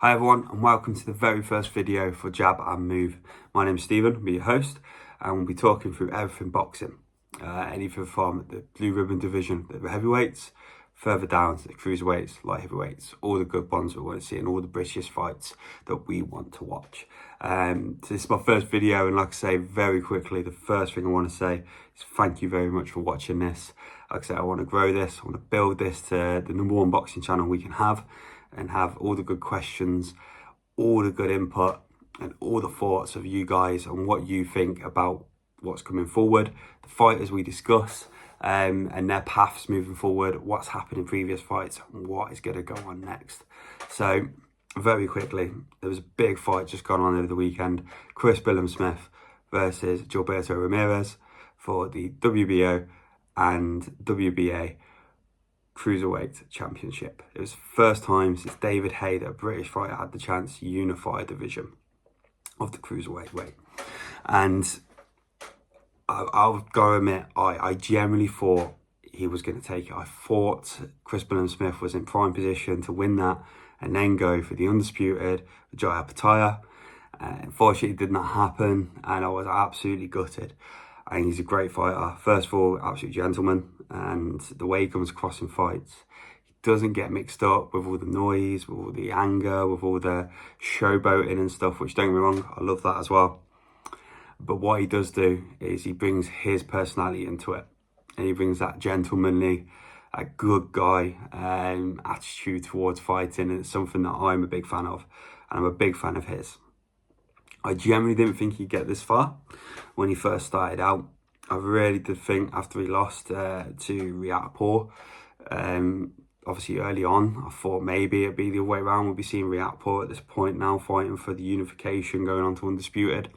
Hi everyone, and welcome to the very first video for Jab and Move. My name's Stephen, I'll be your host, and we'll be talking through everything boxing. Anything from the blue ribbon division, the heavyweights, further down to the cruiserweights, light heavyweights, all the good ones we want to see, and all the British fights that we want to watch. So this is my first video, and like I say, very quickly, the first thing I want to say is thank you very much for watching this. Like I said, I want to grow this, I want to build this to the #1 boxing channel we can have, and have all the good questions, all the good input, and all the thoughts of you guys on what you think about what's coming forward, the fighters we discuss, and their paths moving forward, what's happened in previous fights, and what is going to go on next. So, very quickly, there was a big fight just gone on over the weekend. Chris Smith versus Gilberto Ramirez for the WBO and WBA Cruiserweight Championship. It was the first time since David Haye that a British fighter had the chance to unify a division of the Cruiserweight weight. And I've got to admit, I generally thought he was going to take it. I thought Chris Smith was in prime position to win that and then go for the undisputed Jaya Pataya. Unfortunately, it did not happen, and I was absolutely gutted. I think he's a great fighter. First of all, absolute gentleman, and the way he comes across in fights, he doesn't get mixed up with all the noise, with all the anger, with all the showboating and stuff, which, don't get me wrong, I love that as well. But what he does do is he brings his personality into it, and he brings that gentlemanly, a good guy attitude towards fighting, and it's something that I'm a big fan of, and I'm a big fan of his. I generally didn't think he'd get this far when he first started out. I really did think after he lost to Riakporhe, obviously early on, I thought maybe it'd be the other way around. We'll be seeing Riakporhe at this point now fighting for the unification, going on to undisputed,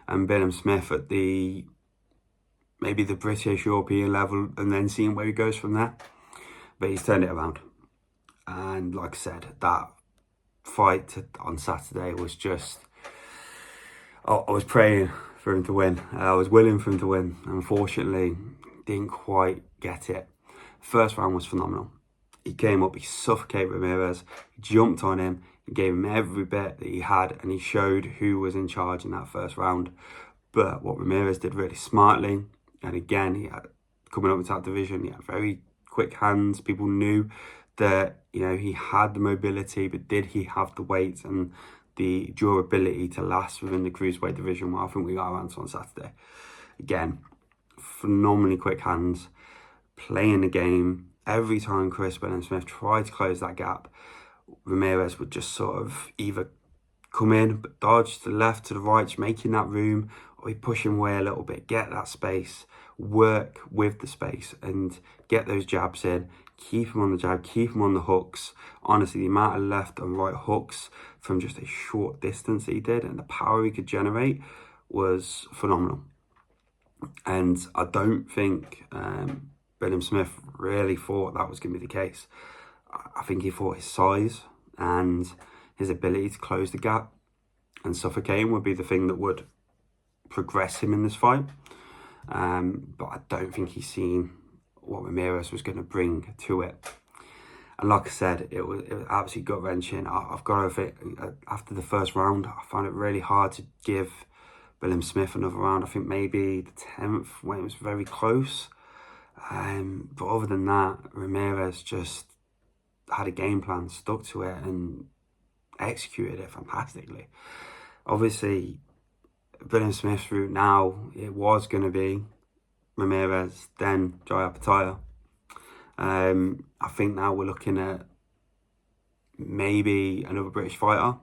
and Bill Smith at maybe the British European level, and then seeing where he goes from there. But he's turned it around, and like I said, that fight on Saturday was just, I was praying for him to win. I was willing for him to win. Unfortunately, didn't quite get it. First round was phenomenal. He came up, he suffocated Ramirez, he jumped on him, he gave him every bit that he had, and he showed who was in charge in that first round. But what Ramirez did really smartly, and again, he had, coming up into that division, he had very quick hands. People knew that, you know, he had the mobility, but did he have the weight and the durability to last within the cruiserweight division? Well, I think we got our answer on Saturday. Again, phenomenally quick hands, playing the game. Every time Chris Smith tried to close that gap, Ramirez would just sort of either come in, but dodge to the left, to the right, just making that room, or he'd push him away a little bit, get that space, work with the space, and get those jabs in, keep him on the jab, keep him on the hooks. Honestly, the amount of left and right hooks from just a short distance that he did, and the power he could generate was phenomenal. And I don't think Bill Smith really thought that was going to be the case. I think he thought his size and his ability to close the gap and suffocate him would be the thing that would progress him in this fight. But I don't think he's seen what Ramirez was going to bring to it. And like I said, it was absolutely gut-wrenching. I've got to think, after the first round, I found it really hard to give Bill Smith another round. I think maybe the 10th, when it was very close. But other than that, Ramirez just had a game plan, stuck to it, and executed it fantastically. Obviously, Bill Smith's route now, it was going to be Ramirez, then Jaya Pataya. I think now we're looking at maybe another British fighter.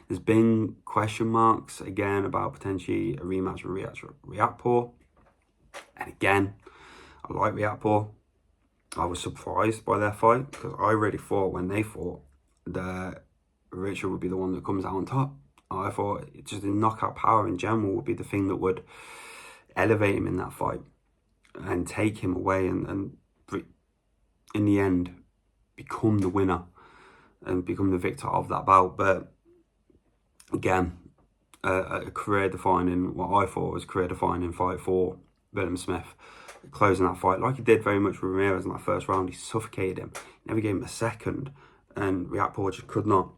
There's been question marks again about potentially a rematch with Riakporhe. And again, I like Riakporhe. I was surprised by their fight, because I really thought when they fought that Richard would be the one that comes out on top. I thought just the knockout power in general would be the thing that would elevate him in that fight and take him away, and in the end become the winner and become the victor of that bout. But again, a career-defining, what I thought was career-defining fight for Bill Smith, closing that fight like he did very much with Ramirez in that first round. He suffocated him, never gave him a second and Riakporhe just could not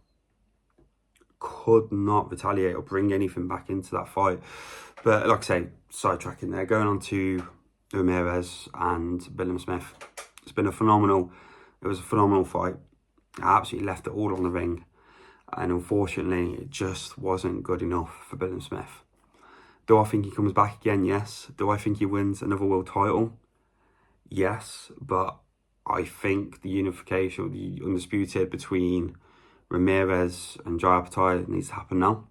retaliate or bring anything back into that fight. But like I say, sidetracking there, going on to Ramirez and Billam Smith. It was a phenomenal fight. I absolutely left it all on the ring, and unfortunately it just wasn't good enough for Billam Smith. Do I think he comes back again? Yes. Do I think he wins another world title? Yes, but I think the unification, the undisputed between Ramirez and Jayapataya needs to happen now.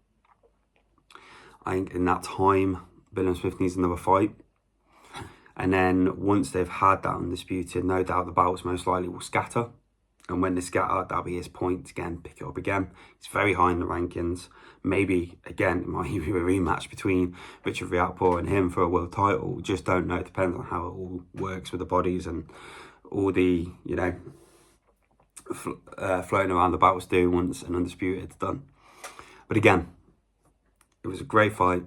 I think in that time, Billam Smith needs another fight. And then once they've had that undisputed, no doubt the bouts most likely will scatter. And when they scatter, that'll be his point again, pick it up again. He's very high in the rankings. Maybe, again, it might be a rematch between Richard Riakporhe and him for a world title. Just don't know. It depends on how it all works with the bodies and all the, you know, floating around the bouts do once an undisputed's done. But again, it was a great fight.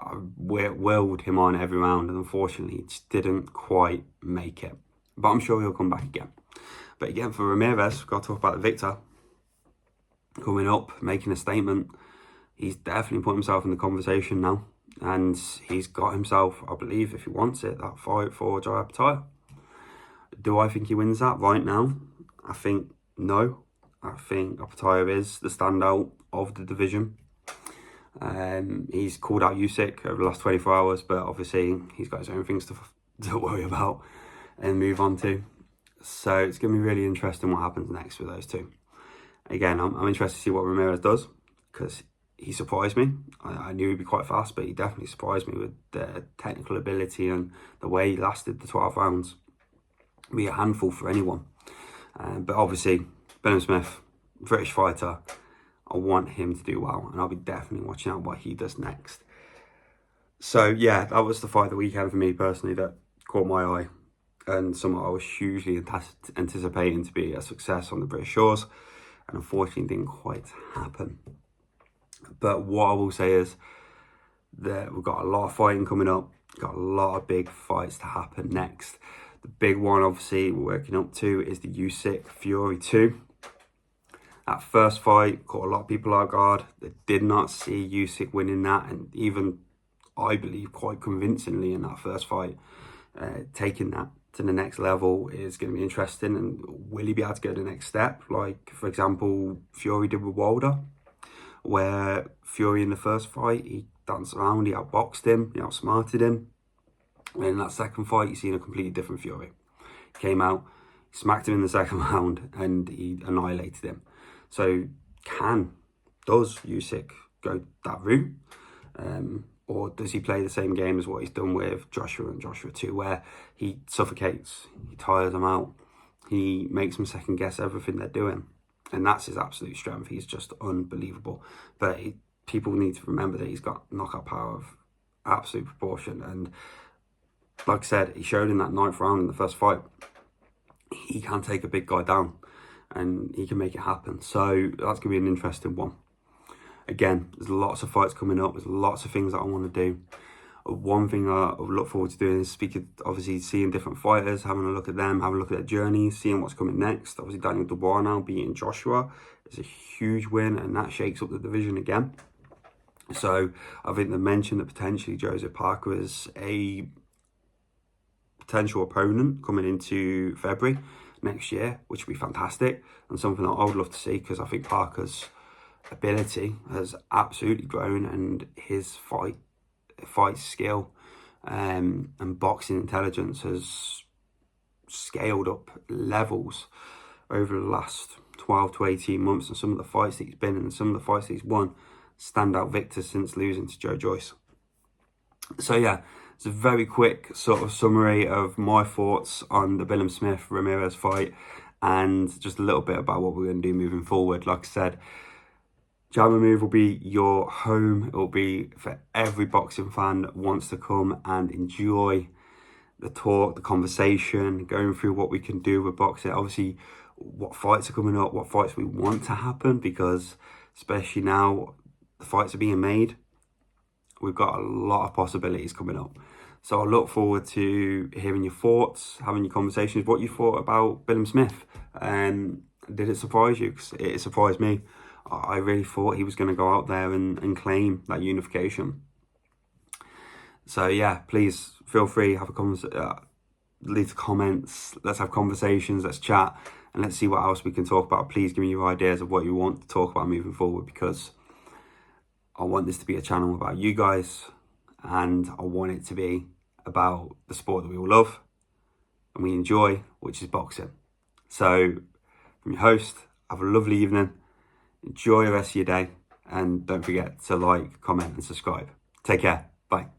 I willed him on every round, and unfortunately, he just didn't quite make it. But I'm sure he'll come back again. But again, for Ramirez, we've got to talk about the victor coming up, making a statement. He's definitely put himself in the conversation now, and he's got himself, I believe, if he wants it, that fight for Jayapataya. Do I think he wins that right now? I think no. I think Apataya is the standout of the division. He's called out USYK over the last 24 hours, but obviously he's got his own things to worry about and move on to. So it's going to be really interesting what happens next with those two. Again, I'm interested to see what Ramirez does, because he surprised me. I knew he'd be quite fast, but he definitely surprised me with the technical ability and the way he lasted the 12 rounds. Be a handful for anyone. But obviously, Billam Smith, British fighter, I want him to do well, and I'll be definitely watching out what he does next. So yeah, that was the fight of the weekend for me personally that caught my eye, and something I was hugely anticipating to be a success on the British shores, and unfortunately didn't quite happen. But what I will say is that we've got a lot of fighting coming up, got a lot of big fights to happen next. The big one, obviously, we're working up to is the USYK Fury 2. That first fight caught a lot of people off guard. They did not see USYK winning that, and even, I believe, quite convincingly in that first fight. Taking that to the next level is going to be interesting, and will he be able to go to the next step? Like, for example, Fury did with Wilder, where Fury in the first fight, he danced around, he outboxed him, he outsmarted him. And in that second fight, you've seen a completely different Fury. He came out, smacked him in the second round, and he annihilated him. So does USYK go that route? Or does he play the same game as what he's done with Joshua and Joshua 2, where he suffocates, he tires them out, he makes them second guess everything they're doing? And that's his absolute strength. He's just unbelievable. But people need to remember that he's got knockout power of absolute proportion. And like I said, he showed in that 9th round in the first fight, he can take a big guy down and he can make it happen. So that's going to be an interesting one. Again, there's lots of fights coming up. There's lots of things that I want to do. One thing I look forward to doing is obviously seeing different fighters, having a look at them, having a look at their journeys, seeing what's coming next. Obviously, Daniel Dubois now beating Joshua is a huge win, and that shakes up the division again. So I think they mentioned that potentially Joseph Parker is a potential opponent coming into February next year, which would be fantastic and something that I would love to see, because I think Parker's ability has absolutely grown, and his fight skill and boxing intelligence has scaled up levels over the last 12 to 18 months, and some of the fights that he's been in and some of the fights that he's won, standout victors since losing to Joe Joyce. So yeah, it's a very quick sort of summary of my thoughts on the Billam Smith Ramirez fight, and just a little bit about what we're going to do moving forward. Like I said, Jab and Move will be your home. It will be for every boxing fan that wants to come and enjoy the talk, the conversation, going through what we can do with boxing. Obviously, what fights are coming up, what fights we want to happen, because especially now the fights are being made, we've got a lot of possibilities coming up. So I look forward to hearing your thoughts, having your conversations, what you thought about Billam Smith, and Did it surprise you? 'Cause it surprised me. I really thought he was going to go out there and claim that unification. So yeah, please feel free, have a leave the comments, let's have conversations, let's chat, and let's see what else we can talk about. Please give me your ideas of what you want to talk about moving forward, because I want this to be a channel about you guys, and I want it to be about the sport that we all love and we enjoy, which is boxing. So from your host, have a lovely evening, enjoy the rest of your day, and don't forget to like, comment and subscribe. Take care. Bye.